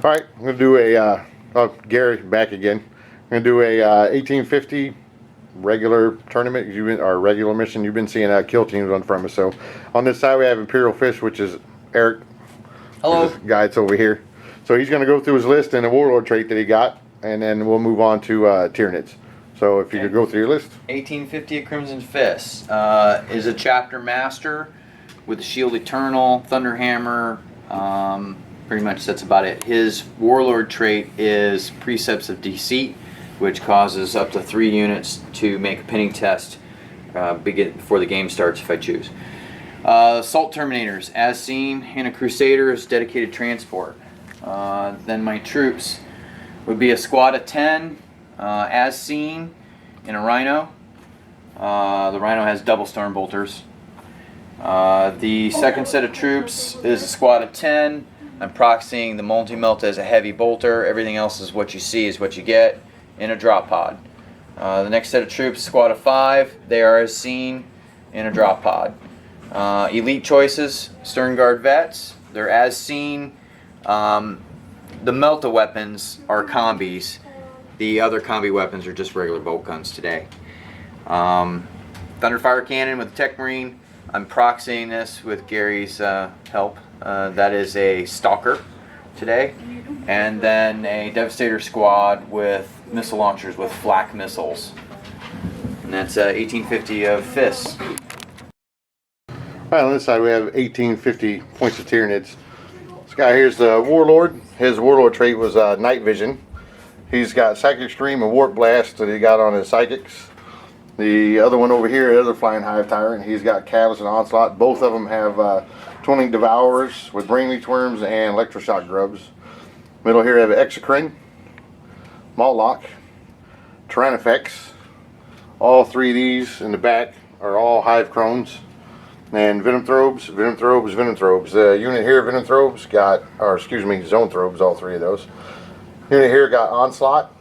All right, I'm going to do a, oh, Gary, back again. I'm going to do a 1850 regular tournament, or regular mission. You've been seeing kill teams run from us. So on this side we have Imperial Fish, which is Eric. Hello. This guy that's over here. So he's going to go through his list and a Warlord trait that he got, and then we'll move on to Tyranids. So if you could go through your list. 1850 at Crimson Fist is a chapter master with the Shield Eternal, Thunderhammer. Pretty much that's about it. His Warlord trait is Precepts of Deceit, which causes up to 3 units to make a pinning test before the game starts if I choose. Assault Terminators, as seen in a Crusader's dedicated transport. Then my troops would be a squad of 10, as seen in a Rhino. The Rhino has double Storm Bolters. The second set of troops is a squad of 10. I'm proxying the multi-melt as a heavy bolter. Everything else is what you see is what you get in a drop pod. The next set of troops, squad of 5. They are as seen in a drop pod. Elite choices, Stern Guard vets. They're as seen. The Melta weapons are combis. The other combi weapons are just regular bolt guns today. Thunderfire cannon with the Tech Marine. I'm proxying this with Gary's help. That is a Stalker today. And then a Devastator squad with missile launchers with flak missiles. And that's 1850 of Fists. Alright, on this side we have 1850 points of Tyranids. This guy here's the Warlord. His Warlord trait was Night Vision. He's got Psychic Stream and Warp Blast that he got on his Psychics. The other one over here, the other Flying Hive Tyrant, he's got Catalyst and Onslaught. Both of them have Twinning Devourers with Brain Leech Worms and Electroshock Grubs. Middle here have Exocrine, Maltlock, Tyrannifex. All 3 of these in the back are all Hive Crones. And Venomthrobes. The unit here, Venomthrobes, got, or excuse me, Zonethrobes, all 3 of those. Unit here got Onslaught.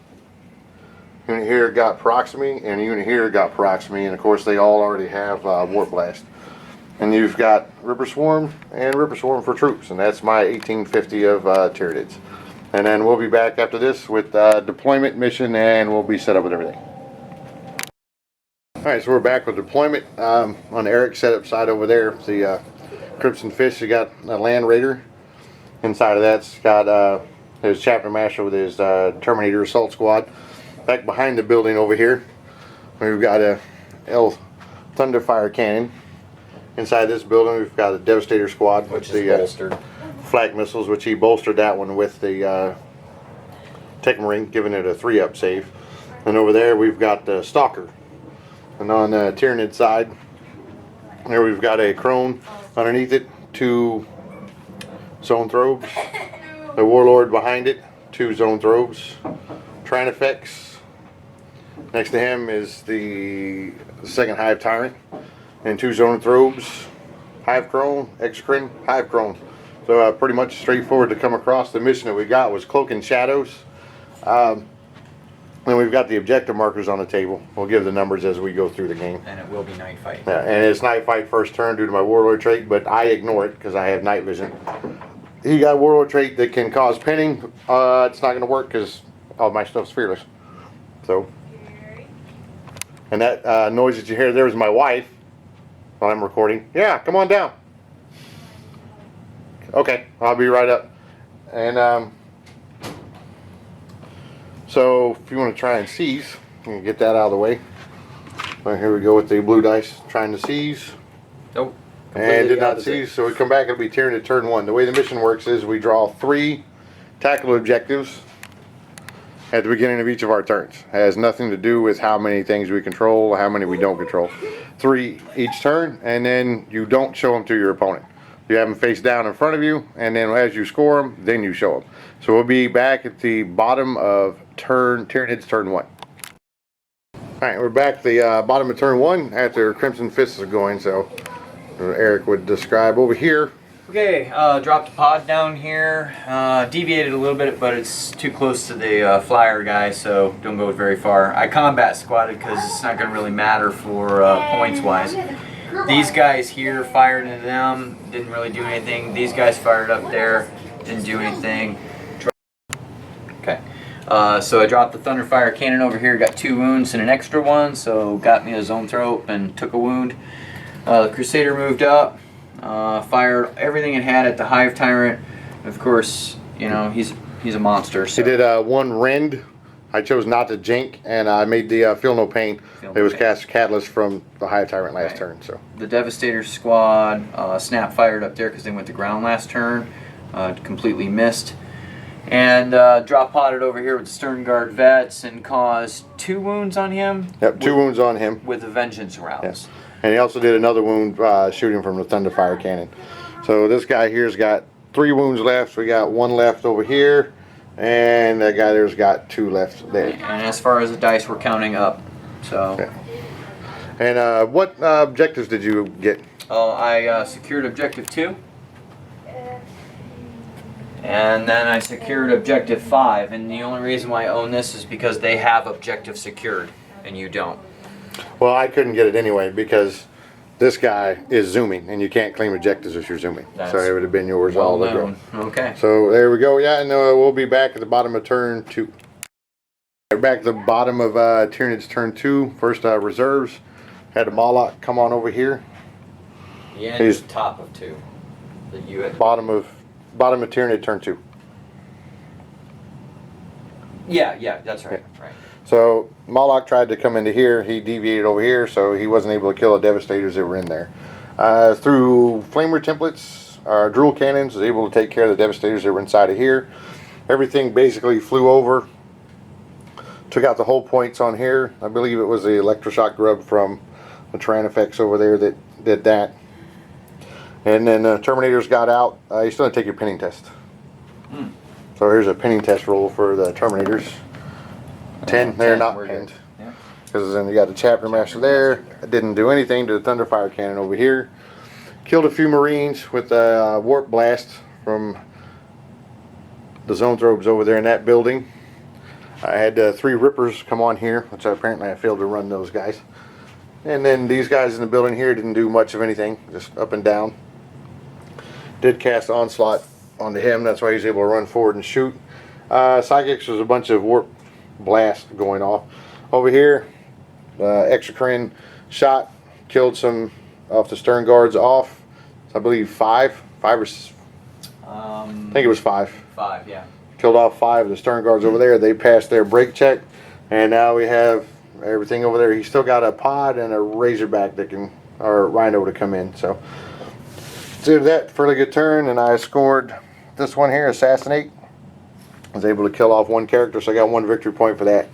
Unit here got Proximy, and a unit here got Proximy, and of course they all already have Warp Blast. And you've got Ripper Swarm and Ripper Swarm for troops, and that's my 1850 of Tyranids. And then we'll be back after this with deployment mission, and we'll be set up with everything. Alright, so we're back with deployment on Eric's setup side over there. The Crimson Fish, you got a Land Raider. Inside of that's got his Chapter Master with his Terminator Assault Squad. Back behind the building over here, we've got a Thunderfire Cannon. Inside this building, we've got a Devastator Squad, which with is the bolstered. flak missiles, which he bolstered that one with the Tech Marine, giving it a 3-up save. And over there, we've got the Stalker. And on the Tyranid side, there we've got a Crone underneath it, 2 Zonethrobes. The Warlord behind it, 2 Zonethrobes. Tyrannifex. Next to him is the second Hive Tyrant and 2 Zonethrobes, Hive Crone, Exocrine, Hive Crone. So pretty much straightforward to come across. The mission that we got was Cloak and Shadows. And we've got the objective markers on the table. We'll give the numbers as we go through the game. And it will be night fight. Yeah, and it's night fight first turn due to my Warlord trait, but I ignore it because I have night vision. He got a Warlord trait that can cause pinning. It's not going to work because all my stuff's fearless. So, and that noise that you hear there is my wife while I'm recording. Yeah, come on down. Okay, I'll be right up. And so if you want to try and seize, you can get that out of the way. Right, here we go with the blue dice trying to seize. Nope. And did not seize, so we come back, it'll be Tyranid turn 1. The way the mission works is we draw 3 tactical objectives at the beginning of each of our turns. It has nothing to do with how many things we control, how many we don't control. 3 each turn, and then you don't show them to your opponent. You have them face down in front of you, and then as you score them, then you show them. So we'll be back at the bottom of Tyranids turn 1. Alright, we're back at the bottom of turn 1 after Crimson Fists are going, so Eric would describe over here. Okay, dropped a pod down here, deviated a little bit, but it's too close to the flyer guy, so don't go very far. I combat squatted because it's not going to really matter for points wise. These guys here fired into them, didn't really do anything. These guys fired up there, didn't do anything. Okay. So I dropped the Thunderfire cannon over here, got 2 wounds and an extra one, so got me a Zoanthrope and took a wound. The Crusader moved up, fired everything it had at the Hive Tyrant. Of course, you know, he's a monster. So. He did 1 rend. I chose not to jink, and I made the Feel No Pain. It was cast Catalyst from the Hive Tyrant last turn. So the Devastator squad snap fired up there because they went to ground last turn, completely missed. And drop potted over here with the Stern Guard vets and caused 2 wounds on him. Yep, 2 wounds on him. With the Vengeance rounds. Yes. And he also did another wound shooting from the Thunderfire cannon. So this guy here's got 3 wounds left. We got 1 left over here. And that guy there's got 2 left there. And as far as the dice, we're counting up. So. Okay. And what objectives did you get? Oh, I secured objective 2. And then I secured objective 5, and the only reason why I own this is because they have objective secured, and you don't. Well, I couldn't get it anyway because this guy is zooming, and you can't claim objectives if you're zooming. So it would have been yours all the way. Okay. So there we go. Yeah, and we'll be back at the bottom of turn 2. We're back at the bottom of Tyranids turn 2. First reserves. Had a Moloch come on over here. Yeah, He's top of 2. The U.S. Bottom of Tyranid turn 2. Yeah, that's right. Yeah. Right. So Moloch tried to come into here. He deviated over here, so he wasn't able to kill the Devastators that were in there. Through Flamer templates, our Drool cannons was able to take care of the Devastators that were inside of here. Everything basically flew over. Took out the hull points on here. I believe it was the electroshock grub from the Tyrannifex over there that did that. And then Terminators got out. You still have to take your pinning test. So here's a pinning test roll for the Terminators. 10, they're not pinned. Because then you got the Chapter Master there. I didn't do anything to the Thunderfire cannon over here. Killed a few Marines with a Warp Blast from the Zoanthropes over there in that building. I had 3 Rippers come on here, which apparently I failed to run those guys. And then these guys in the building here didn't do much of anything, just up and down. Did cast Onslaught onto him, that's why he's able to run forward and shoot. Psychics was a bunch of Warp Blast going off. Over here, Exocrine shot, killed some off the Stern Guards off. I believe 5 or I think it was 5. 5, yeah. Killed off 5 of the Stern Guards over there. They passed their break check, and now we have everything over there. He's still got a pod and a Razorback that can, or Rhino to come in. So did that fairly good turn, and I scored this one here, Assassinate. I was able to kill off 1 character, so I got 1 victory point for that.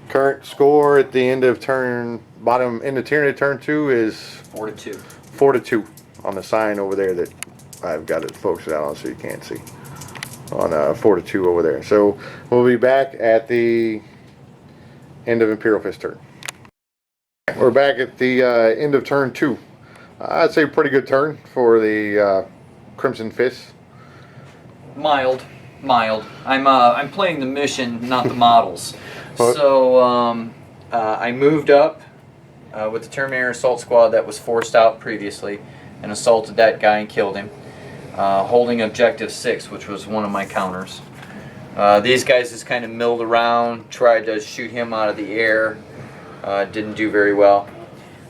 Current score at the end of turn, bottom end of Tyranid turn 2 is 4-2. 4-2 on the sign over there that I've got it focused out on so you can't see. On 4-2 over there. So we'll be back at the end of Imperial Fist turn. We're back at the end of turn 2. I'd say pretty good turn for the Crimson Fist. Mild. I'm playing the mission, not the models. So I moved up with the Terminator Assault Squad that was forced out previously and assaulted that guy and killed him. Holding objective 6, which was one of my counters. These guys just kind of milled around, tried to shoot him out of the air. Didn't do very well.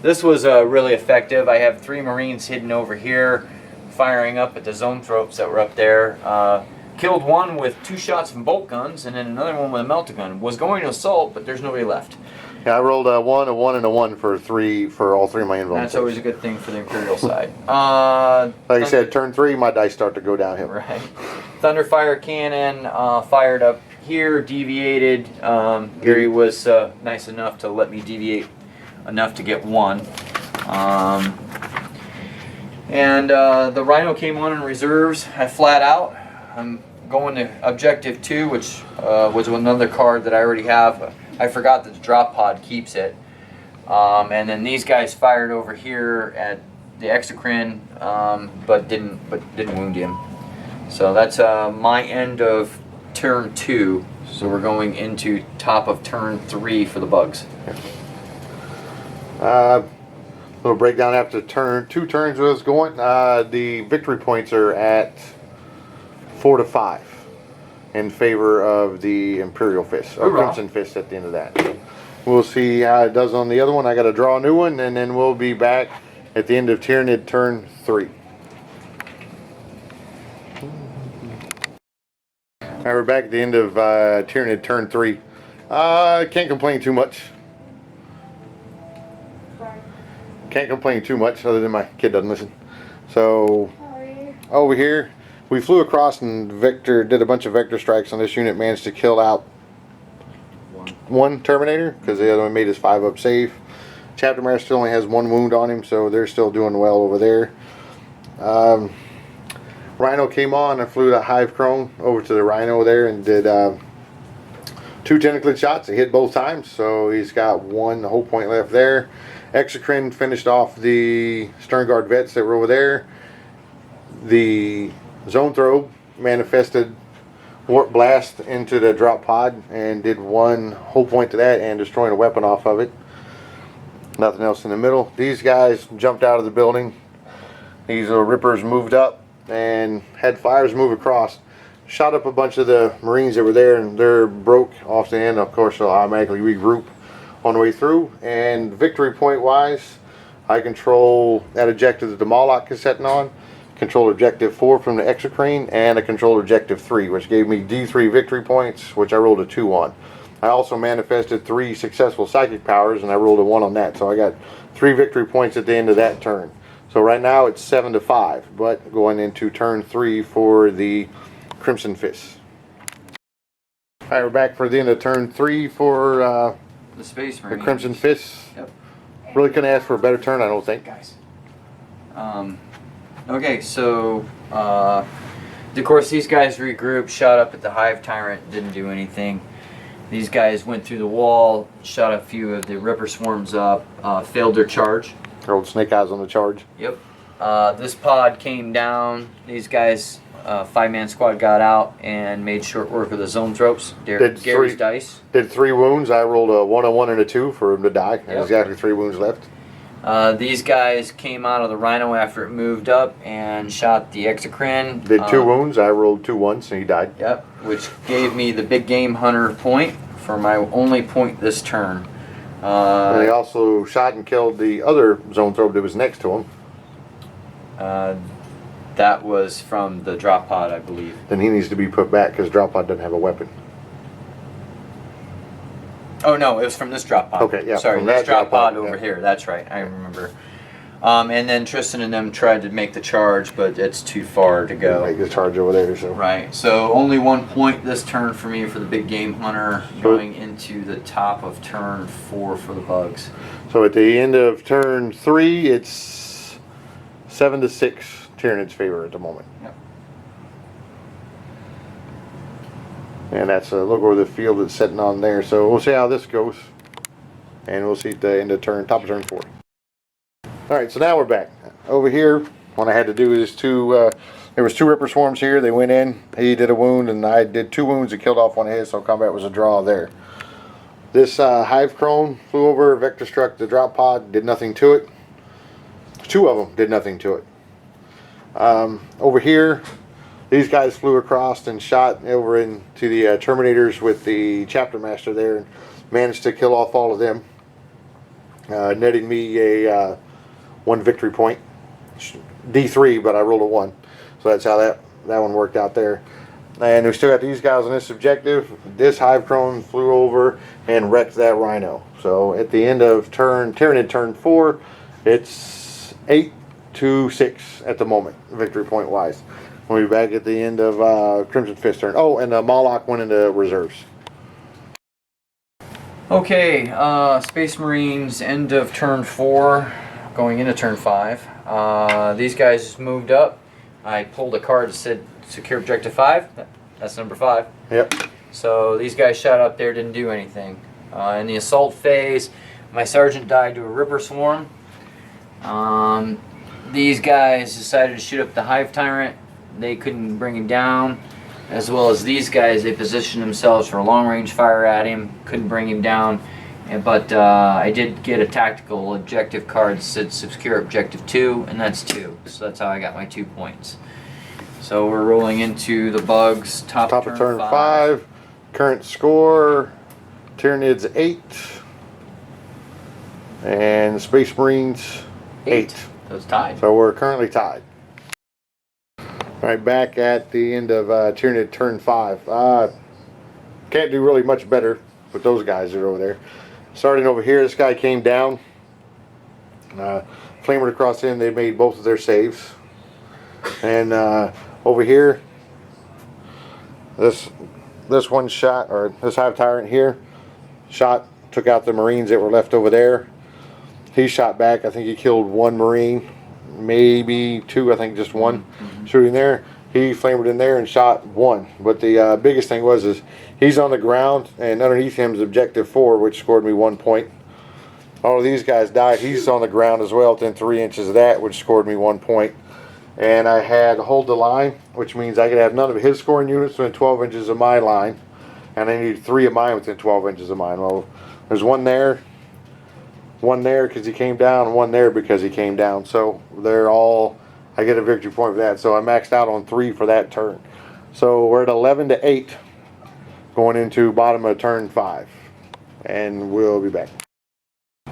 This was really effective. I have 3 Marines hidden over here, firing up at the Zoanthropes that were up there. Killed one with 2 shots from bolt guns, and then another one with a melta gun. Was going to assault, but there's nobody left. Yeah, I rolled a 1, a 1, and a 1 for all 3 of my invulns. That's always a good thing for the Imperial side. Like I said, turn 3, my dice start to go downhill. Right. Thunderfire cannon fired up here, deviated. Gary was nice enough to let me deviate enough to get 1. And the Rhino came on in reserves. I flat out. I'm going to objective 2, which was another card that I already have. I forgot that the drop pod keeps it. And then these guys fired over here at the Exocrine, but didn't wound him. So that's my end of turn 2. So we're going into top of turn 3 for the bugs. Little breakdown after turn 2 turns was going. The victory points are at 4 to 5. in favor of the Imperial Fist, or Hoorah. Crimson Fist at the end of that. We'll see how it does on the other one. I got to draw a new one, and then we'll be back at the end of Tyranid turn 3. Alright, we're back at the end of Tyranid turn 3. Can't complain too much. Can't complain too much, other than my kid doesn't listen. So, over here, we flew across and Victor did a bunch of vector strikes on this unit, managed to kill out one Terminator, because the other one made his 5-up save. Chapter Master only has 1 wound on him, so they're still doing well over there. Rhino came on and flew the Hive Crone over to the Rhino there and did 2 tentacled shots. He hit both times, so he's got 1 whole point left there. Exocrine finished off the Stern Guard vets that were over there. The Zone Throw manifested Warp Blast into the drop pod and did 1 whole point to that and destroying a weapon off of it. Nothing else in the middle. These guys jumped out of the building. These little Rippers moved up and had fires move across. Shot up a bunch of the Marines that were there, and they're broke off the end. Of course, they'll automatically regroup on the way through. And victory point wise, I control that objective that the Moloch is setting on. Control objective 4 from the Exocrine, and I control objective 3, which gave me D3 victory points, which I rolled a 2 on. I also manifested 3 successful psychic powers, and I rolled a 1 on that. So I got 3 victory points at the end of that turn. So right now it's 7-5, but going into turn 3 for the Crimson Fist. Alright, we're back for the end of turn 3 for The Space the Marine. Crimson Fist. Yep. Really couldn't ask for a better turn, I don't think. Okay, so of course these guys regrouped, shot up at the Hive Tyrant, didn't do anything. These guys went through the wall, shot a few of the Ripper swarms up, failed their charge. Rolled Snake Eyes on the charge. Yep. This pod came down. These guys, 5-man squad, got out and made short work of the zone tropes. Gary's dice. Did 3 wounds. I rolled a 1 on 1 and a 2 for him to die. And Yep. exactly 3 wounds left. These guys came out of the Rhino after it moved up and shot the Exocrine. Did 2 wounds. I rolled 2 1s and he died. Yep, which gave me the big game hunter point for my only point this turn. And he also shot and killed the other zone thrower that was next to him. That was from the drop pod, I believe. Then he needs to be put back because drop pod doesn't have a weapon. Oh no, it was from this drop pod. Okay, yeah, Sorry, from this that drop drop pod, pod over yeah. here. That's right, I remember. And then Tristan and them tried to make the charge, but it's too far to go. Make the charge over there. So. Right, so only 1 point this turn for me for the big game hunter, going into the top of turn 4 for the bugs. So at the end of turn 3, it's 7-6 Tyranid's favor at the moment. Yep. And that's a look over the field that's sitting on there. So we'll see how this goes. And we'll see at the end of turn, top of turn 4. Alright, so now we're back. Over here, what I had to do is there was 2 Ripper Swarms here. They went in, he did a wound, and I did 2 wounds and killed off one of his, so combat was a draw there. This Hive Crone flew over, vector struck the drop pod, did nothing to it. 2 of them did nothing to it. Over here, these guys flew across and shot over into the Terminators with the Chapter Master there and managed to kill off all of them, netting me a 1 victory point. D3, but I rolled a 1. So that's how that one worked out there. And we still got these guys on this objective. This Hive Crone flew over and wrecked that Rhino. So at the end of Tyranid turn 4, it's 8-6 at the moment, victory point wise. We'll be back at the end of Crimson Fist turn. Oh, and Moloch went into reserves. Okay, Space Marines, end of turn 4, going into turn 5. These guys moved up. I pulled a card that said secure objective 5. That's number 5. Yep. So these guys shot up there, didn't do anything. In the assault phase, my sergeant died to a Ripper Swarm. These guys decided to shoot up the Hive Tyrant. They couldn't bring him down. As well as these guys, they positioned themselves for a long-range fire at him. Couldn't bring him down. But I did get a tactical objective card that said secure objective 2, and that's 2. So that's how I got my 2 points. So we're rolling into the bugs. Top of turn 5. Current score: Tyranids 8 and Space Marines 8. So it's tied. So we're currently tied. All right, back at the end of Tyranid turn 5. Can't do really much better with those guys that are over there. Starting over here, this guy came down. Flamered across in, they made both of their saves. And over here, this one shot, or this Hive Tyrant here, took out the Marines that were left over there. He shot back. I think he killed one Marine, maybe two. I think just one shooting there. He flamed in there and shot one. But the biggest thing is he's on the ground, and underneath him is objective 4, which scored me 1 point. All of these guys died. He's on the ground as well, within 3 inches of that, which scored me 1 point. And I had hold the line, which means I could have none of his scoring units within 12 inches of my line, and I need 3 of mine within 12 inches of mine. Well, there's one there because he came down, and one there because he came down. So they're all, I get a victory point for that. So I maxed out on 3 for that turn. So we're at 11-8 going into bottom of turn 5, and we'll be back.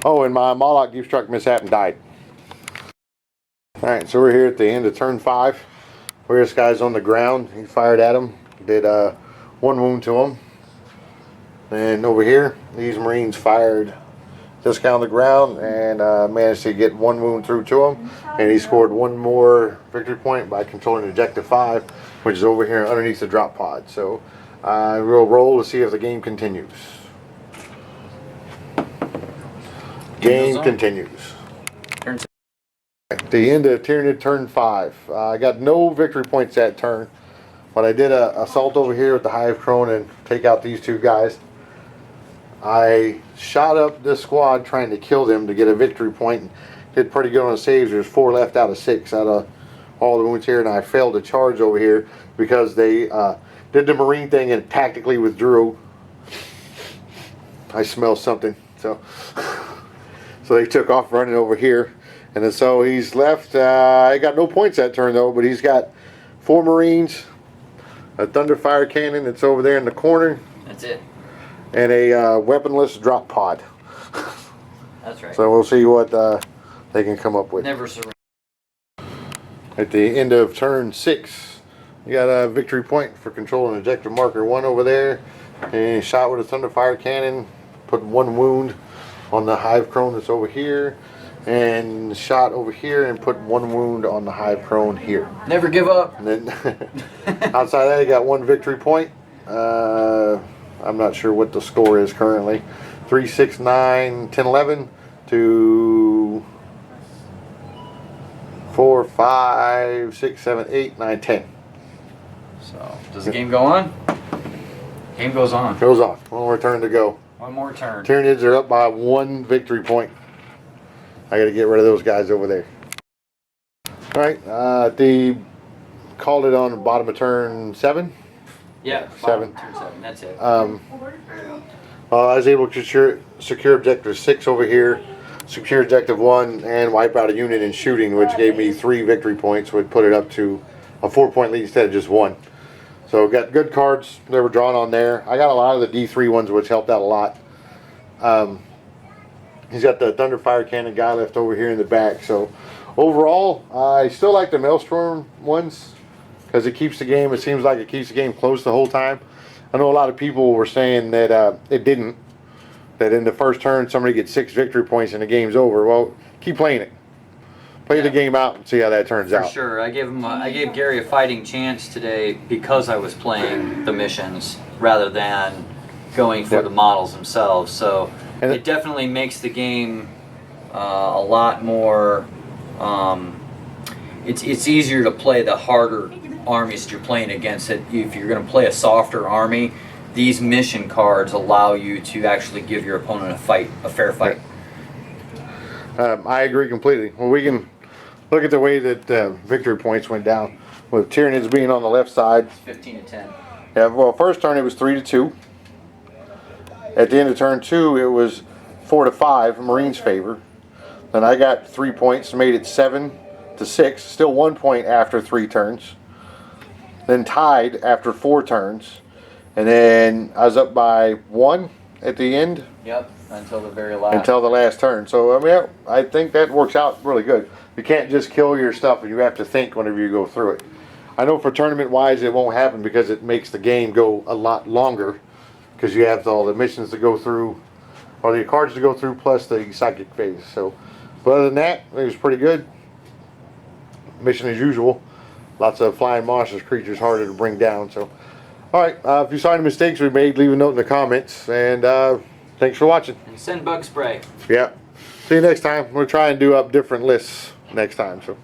Oh, and my Moloch deep struck mishap and died. Alright, so we're here at the end of turn 5. Where this guy's on the ground. He fired at him. Did 1 wound to him. And over here, these Marines fired this guy on the ground and managed to get 1 wound through to him. And he scored 1 more victory point by controlling objective 5, which is over here underneath the drop pod. So we'll roll to see if the game continues. Game continues. At the end of Tyranid turn 5. I got no victory points that turn, but I did a assault over here with the Hive Crone and take out these 2 guys. I shot up this squad trying to kill them to get a victory point and did pretty good on the saves. There's 4 left out of 6 out of all the wounds here, and I failed to charge over here because they did the Marine thing and tactically withdrew. I smell something, so they took off running over here. And then so he's left. I got no points that turn though, but he's got 4 Marines, a Thunderfire cannon that's over there in the corner. That's it. And a weaponless drop pod. That's right. So we'll see what they can come up with. Never surrender. At the end of turn 6, you got a victory point for controlling objective marker 1 over there. And he shot with a Thunderfire cannon, put 1 wound on the Hive Crone that's over here. And shot over here and put 1 wound on the Hive Crone here. Never give up. And then outside of that, he got 1 victory point. I'm not sure what the score is currently. 3, 6, 9, 10, 11 to 4, 5, 6, 7, 8, 9, 10. So does the game go on? Game goes on. Goes on. 1 more turn to go. 1 more turn. Tyranids are up by 1 victory point. I got to get rid of those guys over there. All right, they called it on the bottom of turn 7. Yeah, 7. Turn 7. That's it. I was able to secure objective 6 over here, secure objective 1, and wipe out a unit in shooting, which gave me 3 victory points, would put it up to a 4-point lead instead of just 1. So got good cards that were drawn on there. I got a lot of the D3 ones, which helped out a lot. He's got the Thunderfire cannon guy left over here in the back. So overall, I still like the Maelstrom ones because it keeps the game. It seems like it keeps the game close the whole time. I know a lot of people were saying that it didn't. That in the first turn somebody gets 6 victory points and the game's over. Well, keep playing it. Play the game out and see how that turns out. For sure. I gave Gary a fighting chance today because I was playing the missions rather than going for the models themselves. So and it definitely makes the game a lot more. It's easier to play the harder armies that you're playing against. It if you're going to play a softer army, these mission cards allow you to actually give your opponent a fair fight. I agree completely. Well, we can look at the way that victory points went down with Tyranids being on the left side. 15-10. Yeah. Well, first turn it was 3-2. At the end of turn 2, it was 4-5, Marines' favor. Then I got 3 points, made it 7-6, still 1 point after 3 turns. then tied after 4 turns, and then I was up by 1 at the end. Yep, until the very last. Until the last turn. So I mean, I think that works out really good. You can't just kill your stuff, and you have to think whenever you go through it. I know for tournament wise it won't happen because it makes the game go a lot longer, because you have all the missions to go through, or the cards to go through, plus the psychic phase. So, but other than that, it was pretty good. Mission as usual. Lots of flying monsters, creatures harder to bring down. So, all right. If you saw any mistakes we made, leave a note in the comments. And thanks for watching. And send bug spray. Yeah. See you next time. We'll try and do up different lists next time. So.